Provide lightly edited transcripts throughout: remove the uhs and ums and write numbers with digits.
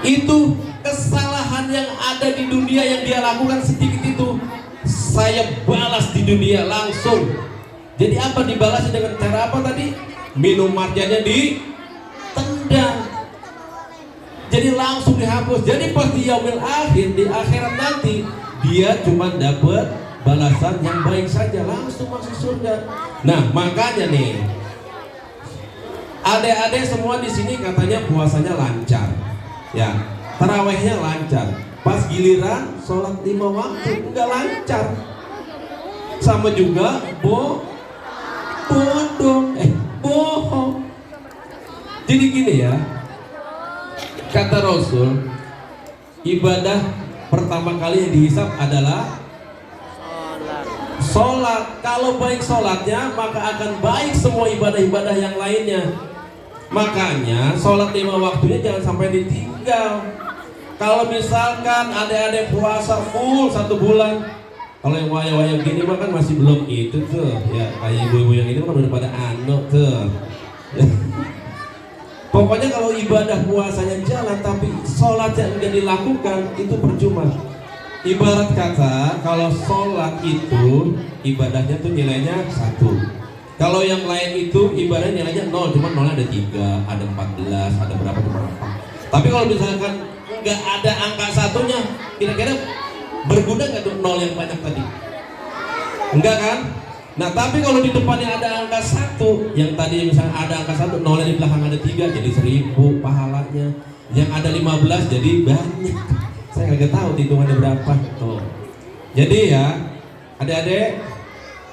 Itu kesalahan yang ada di dunia yang dia lakukan sedikit itu, saya balas di dunia langsung. Jadi apa dibalasnya dengan cara apa tadi? Minum marjannya ditendang. Jadi langsung dihapus. Jadi pas di yaumil akhir, di akhirat nanti, dia cuma dapat balasan yang baik saja, langsung masuk surga. Nah, makanya nih, adik-adik semua di sini katanya puasanya lancar, ya, tarawehnya lancar. Pas giliran sholat 5 waktu enggak lancar. Sama juga bohong. Jadi gini ya, kata Rasul, ibadah pertama kali yang dihisab adalah sholat. Kalau baik sholatnya, maka akan baik semua ibadah-ibadah yang lainnya. Makanya sholat 5 waktunya jangan sampai ditinggal. Kalau misalkan adik-adik puasa full 1 bulan, kalau yang wayang-wayang gini mah kan masih belum itu tuh, ya kayak ibu-ibu yang ini kan udah pada anu tuh. Pokoknya kalau ibadah puasanya jalan tapi sholatnya enggak dilakukan, itu percuma. Ibarat kata kalau sholat itu ibadahnya tuh nilainya 1. Kalau yang lain itu ibadahnya nilainya 0, cuma 0 ada 3, ada 14, ada berapa cuma 4. Tapi kalau misalkan nggak ada angka satunya, kira-kira berguna nggak tuh 0 yang banyak tadi? Enggak kan? Nah tapi kalau di depannya ada angka 1, yang tadi misalnya ada angka 1, 0 yang di belakang ada 3, jadi 1000 pahalanya. Yang ada 15 jadi banyak. Saya nggak tahu hitungannya berapa tuh. Jadi ya adik-adik,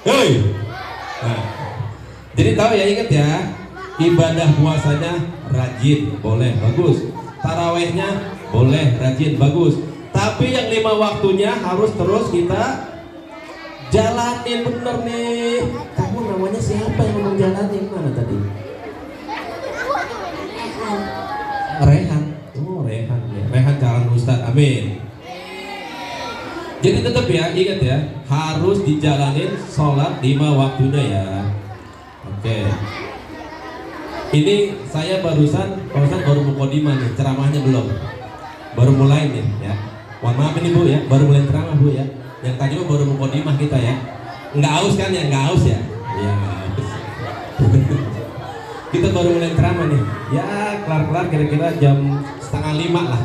hei, nah, jadi tahu ya, ingat ya, ibadah puasanya rajin boleh, bagus. Tarawehnya boleh, rajin, bagus. Tapi yang 5 waktunya harus terus kita jalanin, bener nih. Kamu namanya siapa yang ngomong jalanin? Mana tadi? Rehan. Oh, Rehan ya. Rehan calon Ustadz. Amin. Jadi tetap ya, ingat ya, harus dijalanin sholat 5 waktunya ya. Oke. Ini saya barusan baru mukadimah nih, ceramahnya belum. Baru mulai nih ya. Mohon maaf ini Bu ya, baru mulai ceramah Bu ya. Yang tadi mah baru mukadimah kita ya. Nggak aus kan ya? Nggak aus ya? Iya, nggak aus. Kita baru mulai ceramah nih. Ya, kelar-kelar kira-kira jam 4:30 lah.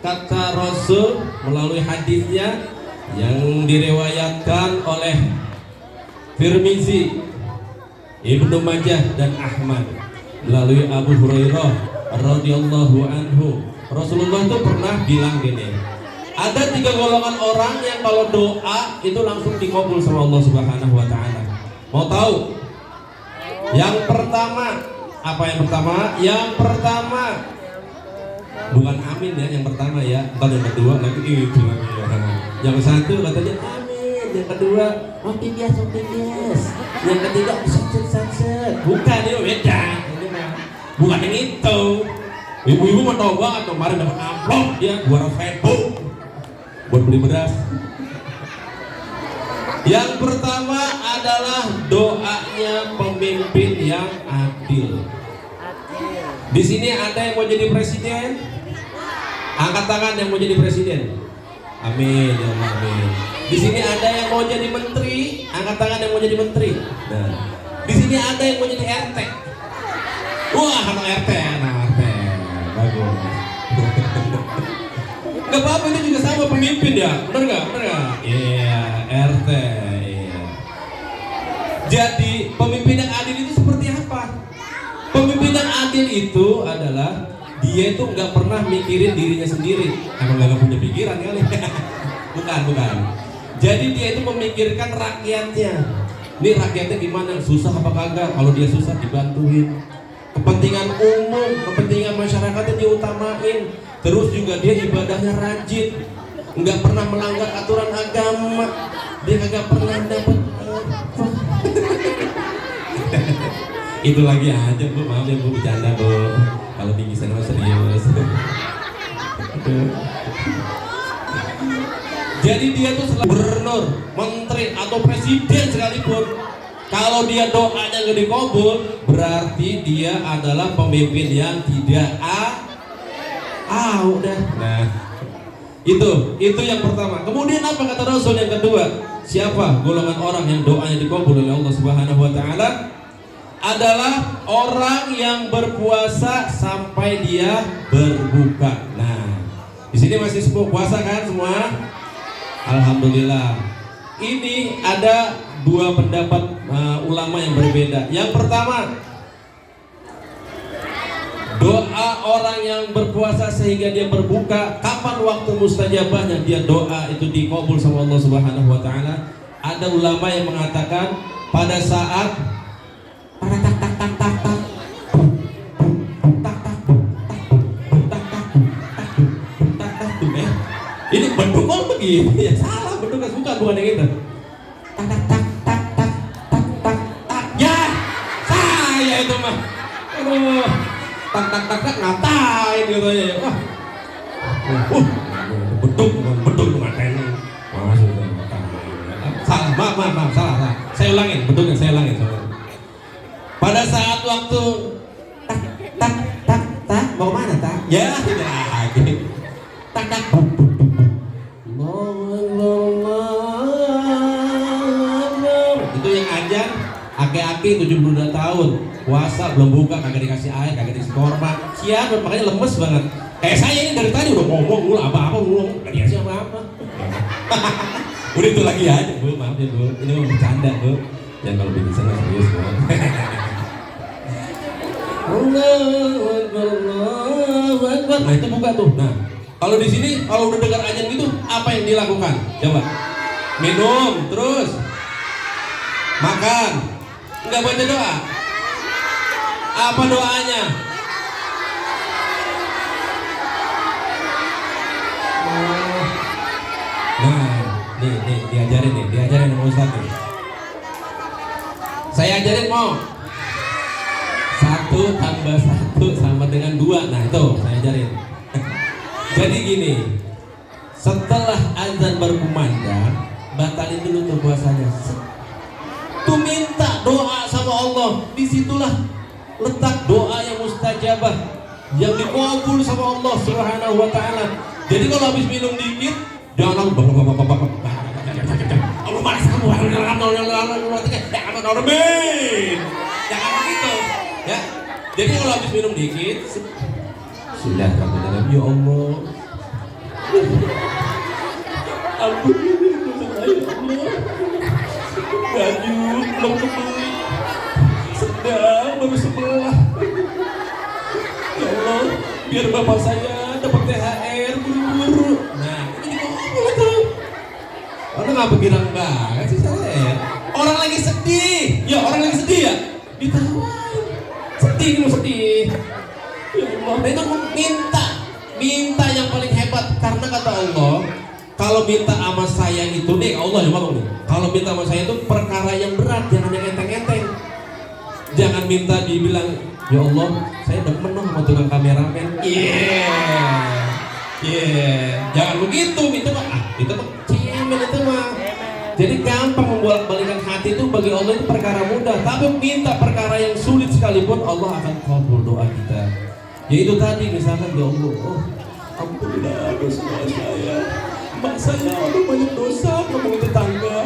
Kata Rasul melalui hadisnya yang diriwayatkan oleh Tirmizi, Ibnu Majah dan Ahmad melalui Abu Hurairah radhiyallahu anhu. Rasulullah itu pernah bilang gini, ada 3 golongan orang yang kalau doa itu langsung dikabul sama Allah Subhanahu wa taala. Mau tahu? Yang pertama, apa yang pertama? Yang pertama bukan amin ya, yang pertama ya. Entar yang kedua lagi itu lagi ya. Yang satu katanya amin, yang kedua optimis. Yang ketiga sunset. Bukan, itu beda. Ini mah bukan yang itu. Ibu-ibu mau tahu banget kemarin dapat amplop dia 200.000 buat beli beras. Yang pertama adalah doanya pemimpin yang adil. Di sini ada yang mau jadi presiden? Angkat tangan yang mau jadi presiden. Amin ya Allah, amin. Di sini ada yang mau jadi menteri? Angkat tangan yang mau jadi menteri. Nah, di sini ada yang mau jadi RT. Wah, anak RT, bagus. Gak apa-apa, itu juga sama pemimpin ya, bener gak? Iya, RT. Iya. Jadi pemimpin yang adil itu seperti apa? Pemimpin yang adil itu adalah dia itu nggak pernah mikirin dirinya sendiri. Emang nggak punya pikiran kali? Bukan. Jadi dia itu memikirkan rakyatnya. Ini rakyatnya gimana? Susah apa kagak? Kalau dia susah dibantuin. Kepentingan umum, kepentingan masyarakatnya diutamain. Terus juga dia ibadahnya rajin, nggak pernah melanggar aturan agama. Dia kagak pernah dapat itu lagi aja Bu, maaf ya Bu, bercanda Bu. Kalau bingkisan mah serius. Jadi dia tuh selalu gubernur, menteri atau presiden sekalipun, kalau dia doanya nggak dikabul, berarti dia adalah pemimpin yang tidak Udah. Nah, itu yang pertama. Kemudian apa kata Rasul yang kedua? Siapa golongan orang yang doanya dikabul oleh Allah Subhanahu wa taala? Adalah orang yang berpuasa sampai dia berbuka. Nah, di sini masih semua puasa kan semua? Alhamdulillah. Ini ada dua pendapat ulama yang berbeda. Yang pertama, doa orang yang berpuasa sehingga dia berbuka, kapan waktu mustajabahnya dia doa itu dikabul sama Allah Subhanahu wa taala? Ada ulama yang mengatakan pada saat ini beduk kok begini ya, salah, beduk kan bukan yang itu. Ya saya itu mah tak ngatain katanya ya. Beduk ngatain. Maaf, salah. Saya ulangin, beduknya saya ulangin. Pada saat waktu tak mau mana tak? Ya, tidak lagi. Tak. Itu yang ajan aki-aki 72 tahun puasa belum buka, kagak dikasih air, kagak dikasih korma, siapa makanya lemes banget. Kayak saya ini dari tadi udah ngomong mulu apa-apa ngomong, gak dikasih apa-apa. Udah itu lagi aja Bu, maaf ya Bu, ini mau bercanda Bu. Yang kalau bikin sana serius Bu. Nah itu buka tuh. Nah kalau di sini kalau udah dengar ajan gitu apa yang dilakukan? Coba minum terus makan, nggak baca doa. Apa doanya? Nah nih diajarin sama Ustaz nih. Saya ajarin mau 1 tambah 1 sama dengan 2. Nah itu saya ajarin. Jadi gini, setelah azan berkumandang, batalin dulu tuh puasanya. Tuh minta doa sama Allah. Disitulah letak doa yang mustajabah, yang dikabul sama Allah Subhanahu wa taala. Jadi kalau habis minum dikit, jangan Allah malas kamu, jangan begitu ya. Jadi kalau habis minum dikit, sudah kamu dalam ya Allah, ampuni dosa saya Allah, baju belum kebeli, sedang baru sebelah, ya Allah, biar bapak saya dapat THR buru-buru. Nah ini ngomong itu, orang nggak bergirang banget sih saya. Orang lagi sedih, ya orang lagi sedih ya, ditawain, sedih mau sedih. Ya Allah, itu minta yang paling hebat, karena kata Allah, kalau minta sama saya itu nih, Allah yang ngomong nih, kalau minta sama saya itu perkara yang berat, jangan yang enteng-enteng. Jangan minta dibilang, ya Allah, saya demen dong sama tukang kameramen. Jangan begitu, itu mah cemen itu mah. Jadi gampang membolak-balikan hati itu bagi Allah itu perkara mudah. Tapi minta perkara yang sulit sekalipun Allah akan kabul doa kita. Yaitu tadi misalkan, ya Allah, ampunilah dosa saya. Mak saya banyak dosa, ngomongin tetangga.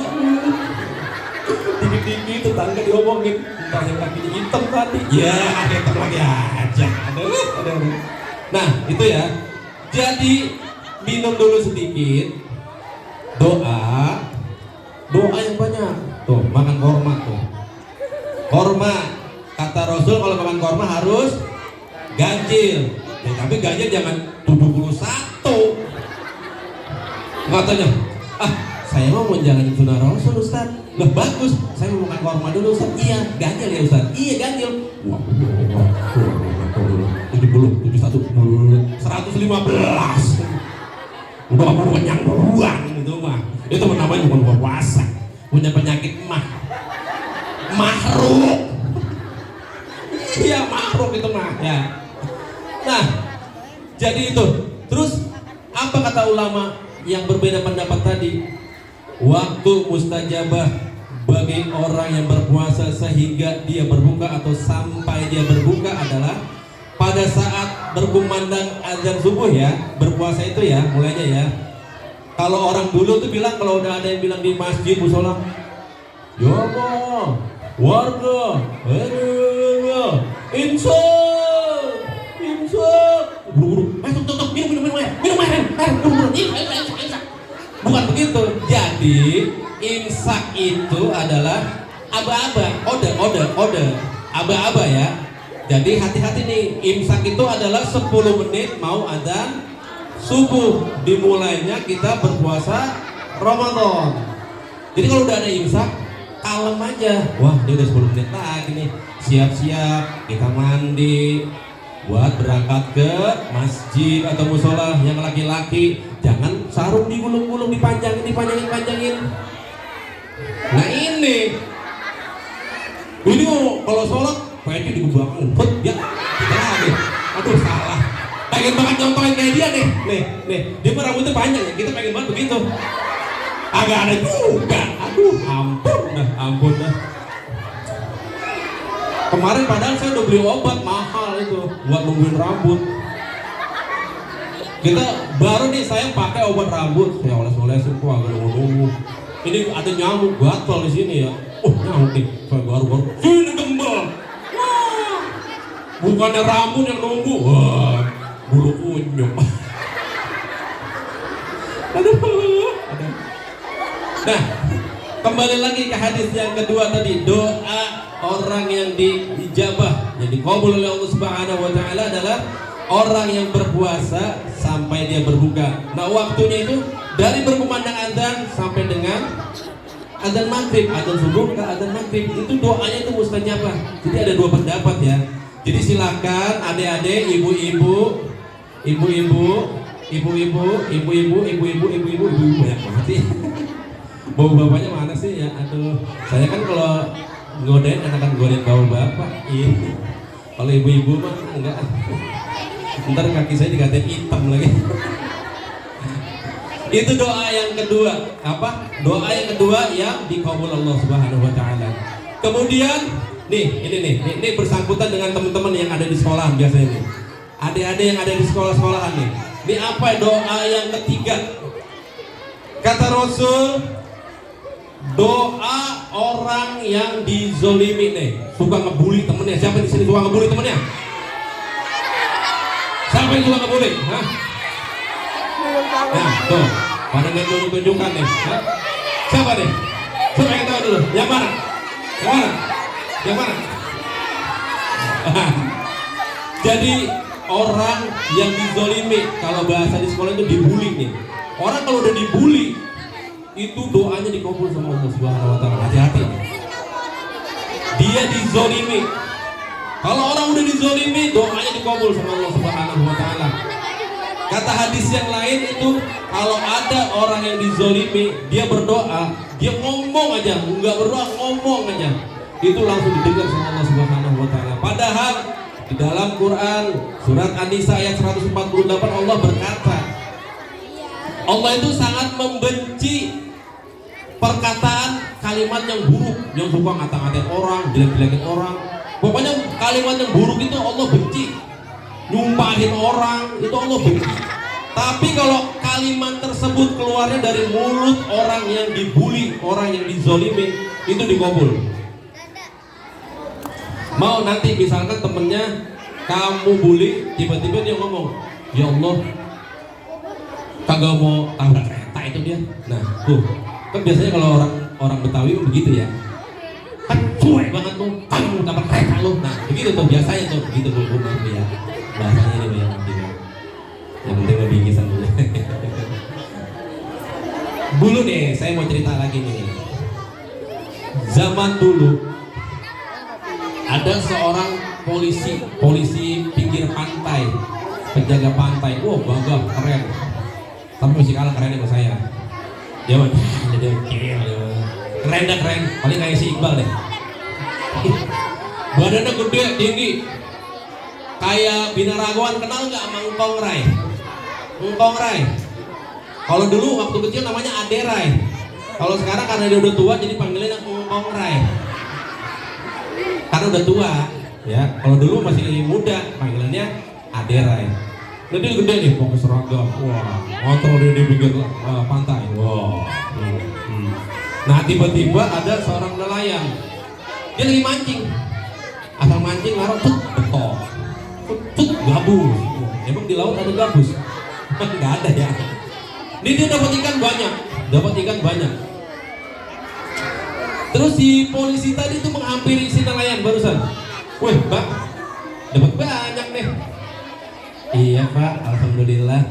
Dikit-dikit tetangga diomongin, entah yang kakinya hitam tadi. Ya, hitam lagi aja. Ada. Nah, itu ya. Jadi minum dulu sedikit, doa yang banyak. Tuh, makan korma tuh. Korma, kata Rasul kalau makan korma harus ganjil. Ya, tapi ganjil jangan 71. Katanya, saya mau menjalani sunnah Rasul Ustaz. Loh bagus, saya mau makan korma dulu Ustaz. Iya, ganjil ya Ustaz. Iya, ganjil. Wah, 70, 71, 115. Udah kenyang duluan itu mah. Itu namanya bukan puasa, punya penyakit mahruk. Iya, mahruk itu mah ya. Nah, jadi itu. Terus apa kata ulama yang berbeda pendapat tadi? Waktu mustajabah bagi orang yang berpuasa sehingga dia berbuka atau sampai dia berbuka adalah pada saat berkumandang azan subuh ya, berpuasa itu ya, mulainya ya. Kalau orang dulu tuh bilang, kalau udah ada yang bilang di masjid musola, ya Allah, warga, insaf, buru-buru, tutup, minum air, buru-buru, imsak. Bukan begitu. Jadi imsak itu adalah aba-aba, ode, aba-aba ya. Jadi hati-hati nih, imsak itu adalah 10 menit mau adzan subuh, dimulainya kita berpuasa Ramadan. Jadi kalau udah ada imsak, kalem aja. Wah, ini udah 10 menit lagi nih. Siap-siap, kita mandi buat berangkat ke masjid atau musola. Yang laki-laki jangan sarung digulung-gulung, dipanjangin. Nah ini kalau sholat kayaknya digubangin, ya kita lagi. Aduh salah. Pengen banget nyontohin kayak dia nih. Nih, dia mah rambutnya panjang ya. Kita pengen banget begitu. Agak ada juga. Aduh, ampun dah. Kemarin padahal saya udah beli obat mahal itu buat nungguin rambut. Kita baru nih saya pakai obat rambut. Saya oles-olesin kok agak nunggu. Ini ada nyamuk gatal di sini ya. Nyamuk nih. Saya baru. Sini gembel. Wah. Bukannya rambut yang nunggu. Wah. Bulu unyu. Aduh. Nah, kembali lagi ke hadis yang kedua tadi, doa orang yang diijabah, yang dikabul oleh Allah Subhanahu wa taala adalah orang yang berpuasa sampai dia berbuka. Nah, waktunya itu dari berkumandang azan sampai dengan azan maghrib, azan subuh ke azan maghrib. Itu doanya itu mustajabah. Jadi ada dua pendapat ya. Jadi silakan adik-adik, ibu-ibu banyak banget sih. Bawa bapaknya mana sih ya? Aduh, saya kan kalau godain enakan godain bawa bapak. Iya. Kalau ibu-ibu mah enggak. Ntar kaki saya dikatain hitam lagi. Itu doa yang kedua. Apa? Doa yang kedua yang dikabul Allah Subhanahu wa taala. Kemudian ini bersangkutan dengan teman-teman yang ada di sekolah biasanya nih. Adik-adik yang ada di sekolah-sekolahan nih. Ini apa doa yang ketiga? Kata Rasul, doa orang yang dizolimi nih, suka ngebully temennya. Siapa di sini suka ngebully temennya? Siapa yang suka ngebully? Hah? Nah, tuh, pada tunjukkan nih. Hah? Siapa nih? Siapa yang tahu dulu? Yang mana? Yang mana? Jadi orang yang dizolimi, kalau bahasa di sekolah itu dibully nih. Orang kalau udah dibully, itu doanya dikabul sama Allah Subhanahu wa taala. Hati-hati. Dia dizolimi. Kalau orang udah dizolimi, doanya dikabul sama Allah Subhanahu wa taala. Kata hadis yang lain itu, kalau ada orang yang dizolimi, dia berdoa, dia ngomong aja, enggak berdoa, ngomong aja, itu langsung didengar sama Allah Subhanahu wa taala. Padahal di dalam Quran surat An-Nisa ayat 148 Allah berkata, Allah itu sangat membenci perkataan kalimat yang buruk, yang suka ngata-ngatain orang, jelek-jelekin orang. Pokoknya kalimat yang buruk itu Allah benci. Nyumpahin orang itu Allah benci. Tapi kalau kalimat tersebut keluarnya dari mulut orang yang dibully, orang yang dizolimi, itu dikabul. Mau nanti misalkan temennya kamu bully, tiba-tiba dia ngomong, ya Allah, kagak mau tabrak kereta itu dia. Nah, tuh kan biasanya kalau orang Betawi begitu ya, kan cuek banget tuh, kamu tabrak kereta lu. Nah, begitu tuh biasanya tuh, begitu bu ya. Bahasanya ini yang penting. Yang penting bingkisan dulu. Dulu nih, saya mau cerita lagi nih. Zaman dulu ada seorang polisi pinggir pantai, penjaga pantai. Wow, gagah, keren. Tapi masih kalah kerennya sama saya. Dia mah jadi keren. Paling kayak si Iqbal deh. Badannya gede, tinggi. Kayak Binaragoan, kenal nggak sama Engkong Rai? Engkong Rai. Kalau dulu waktu kecil namanya Ade Rai. Kalau sekarang karena dia udah tua jadi panggilannya Engkong Rai. Karena udah tua, Ya, kalau dulu masih muda, panggilannya Aderai. Nah dia gede nih, pakai seragam. Wah, ngontrol dia di pinggir pantai. Wah. Nah tiba-tiba ada seorang nelayan. Dia lagi mancing. Asal mancing ngaruh tuh betok. Tuh gabus. Emang di laut ada gabus? Nggak ada ya. Ini dia dapat ikan banyak. Dapat ikan banyak. Terus si polisi tadi tuh menghampiri si nelayan barusan. Wih, Mbak, dapat banyak nih. Iya Pak, alhamdulillah.